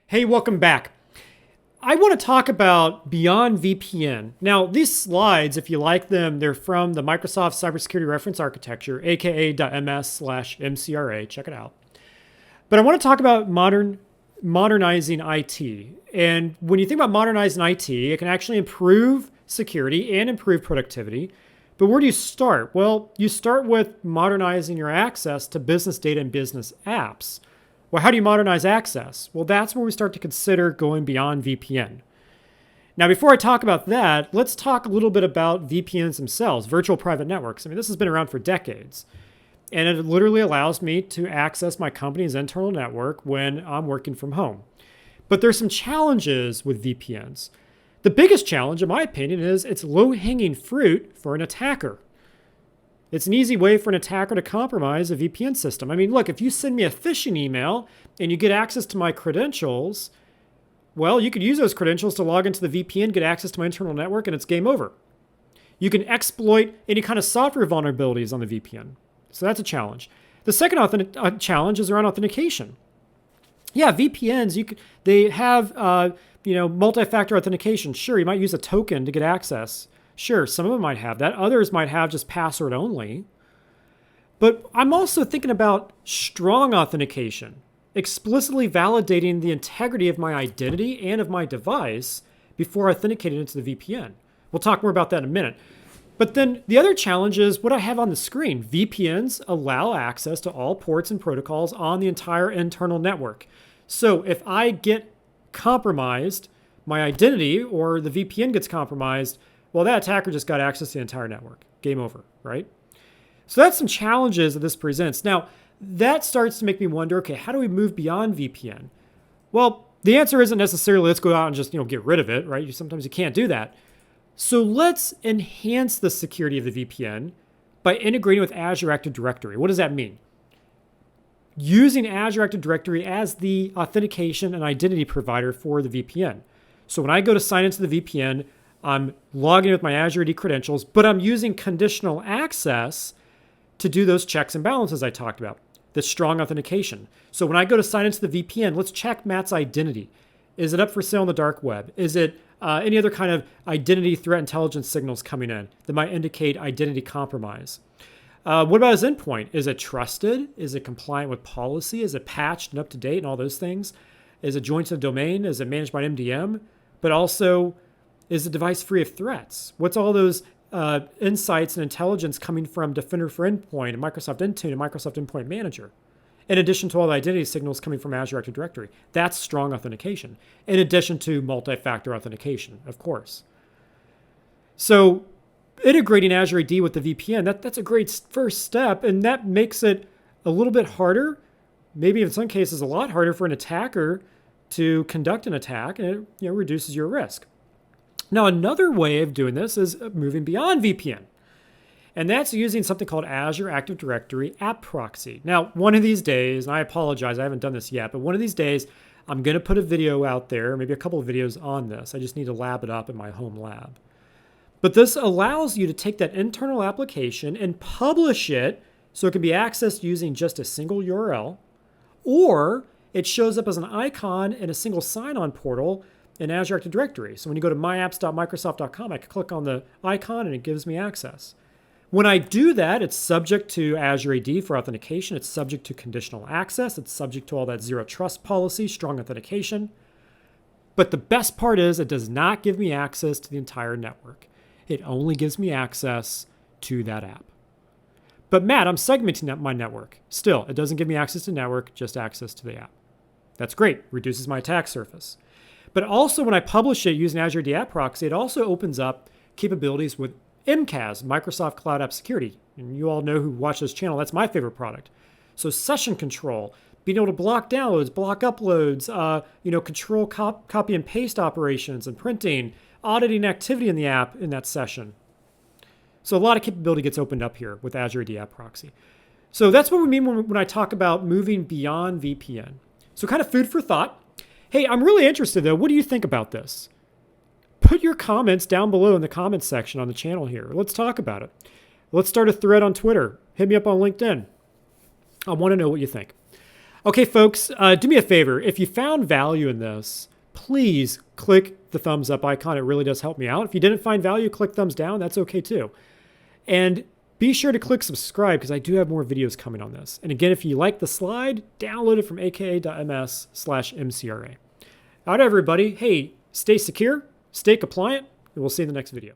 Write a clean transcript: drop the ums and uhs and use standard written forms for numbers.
Hey, welcome back. I want to talk about Beyond VPN. Now, these slides, if you like them, they're from the Microsoft Cybersecurity Reference Architecture, aka.ms/MCRA. Check it out. But I want to talk about modernizing IT. And when you think about modernizing IT, it can actually improve security and improve productivity. But where do you start? Well, you start with modernizing your access to business data and business apps. Well, how do you modernize access? Well, that's where we start to consider going beyond VPN. Now, before I talk about that, let's talk a little bit about VPNs themselves, virtual private networks. I mean, this has been around for decades, and it literally allows me to access my company's internal network when I'm working from home. But there's some challenges with VPNs. The biggest challenge, in my opinion, is it's low-hanging fruit for an attacker. It's an easy way for an attacker to compromise a VPN system. I mean, look, if you send me a phishing email and you get access to my credentials, well, you could use those credentials to log into the VPN, get access to my internal network, and it's game over. You can exploit any kind of software vulnerabilities on the VPN. So that's a challenge. The second challenge is around authentication. Yeah, VPNs, they have multi-factor authentication. Sure, you might use a token to get access. Sure, some of them might have that. Others might have just password only. But I'm also thinking about strong authentication, explicitly validating the integrity of my identity and of my device before authenticating into the VPN. We'll talk more about that in a minute. But then the other challenge is what I have on the screen. VPNs allow access to all ports and protocols on the entire internal network. So if I get compromised, my identity or the VPN gets compromised, well, that attacker just got access to the entire network. Game over, right? So that's some challenges that this presents. Now, that starts to make me wonder, okay, how do we move beyond VPN? Well, the answer isn't necessarily let's go out and just get rid of it, right? Sometimes you can't do that. So let's enhance the security of the VPN by integrating with Azure Active Directory. What does that mean? Using Azure Active Directory as the authentication and identity provider for the VPN. So when I go to sign into the VPN, I'm logging in with my Azure AD credentials, but I'm using conditional access to do those checks and balances I talked about, the strong authentication. So when I go to sign into the VPN, let's check Matt's identity. Is it up for sale on the dark web? Is it any other kind of identity threat intelligence signals coming in that might indicate identity compromise? What about his endpoint? Is it trusted? Is it compliant with policy? Is it patched and up to date and all those things? Is it joined to the domain? Is it managed by an MDM? But also, is the device free of threats? What's all those insights and intelligence coming from Defender for Endpoint and Microsoft Intune and Microsoft Endpoint Manager? In addition to all the identity signals coming from Azure Active Directory. That's strong authentication. In addition to multi-factor authentication, of course. So integrating Azure AD with the VPN, that's a great first step, and that makes it a little bit harder, maybe in some cases a lot harder for an attacker to conduct an attack, and it reduces your risk. Now, another way of doing this is moving beyond VPN, and that's using something called Azure Active Directory App Proxy. Now, one of these days, and I apologize, I haven't done this yet, but one of these days, I'm going to put a video out there, maybe a couple of videos on this. I just need to lab it up in my home lab. But this allows you to take that internal application and publish it so it can be accessed using just a single URL, or it shows up as an icon in a single sign-on portal in Azure Active Directory. So when you go to myapps.microsoft.com, I can click on the icon and it gives me access. When I do that, it's subject to Azure AD for authentication. It's subject to conditional access. It's subject to all that zero trust policy, strong authentication. But the best part is it does not give me access to the entire network. It only gives me access to that app. But Matt, I'm segmenting my network. Still, it doesn't give me access to the network, just access to the app. That's great, reduces my attack surface. But also when I publish it using Azure AD App Proxy, it also opens up capabilities with MCAS, Microsoft Cloud App Security. And you all know who watch this channel, that's my favorite product. So session control, being able to block downloads, block uploads, control copy and paste operations and printing, auditing activity in the app in that session. So a lot of capability gets opened up here with Azure AD App Proxy. So that's what we mean when I talk about moving beyond VPN. So kind of food for thought. Hey, I'm really interested though. What do you think about this? Put your comments down below in the comments section on the channel here. Let's talk about it. Let's start a thread on Twitter. Hit me up on LinkedIn. I want to know what you think. Okay, folks, do me a favor. If you found value in this, please click the thumbs up icon. It really does help me out. If you didn't find value, click thumbs down. That's okay too. And be sure to click subscribe because I do have more videos coming on this. And again, if you like the slide, download it from aka.ms/mcra. All right, everybody. Hey, stay secure, stay compliant, and we'll see you in the next video.